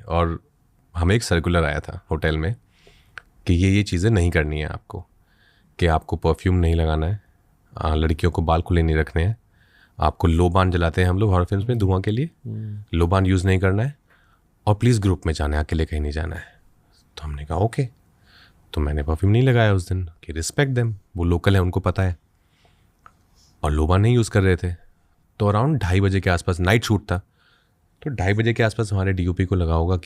और हमें एक सर्कुलर आया था होटल में कि ये चीज़ें नहीं करनी है आपको, कि आपको परफ्यूम नहीं लगाना है, लड़कियों को बाल खुले नहीं रखने हैं, आपको लोबान जलाते हैं हम लोग हॉरर फिल्म्स में धुआं के लिए, लोबान यूज़ नहीं करना है, और प्लीज़ ग्रुप में जाना है, अकेले कहीं नहीं जाना है। तो हमने कहा ओके। तो मैंने परफ्यूम नहीं लगाया उस दिन कि रिस्पेक्ट देम, वो लोकल है, उनको पता है, और लोबान नहीं यूज़ कर रहे थे। तो अराउंड 2:30 बजे के आसपास नाइट शूट था, तो 2:30 बजे के आसपास हमारे डीओपी को लगा होगा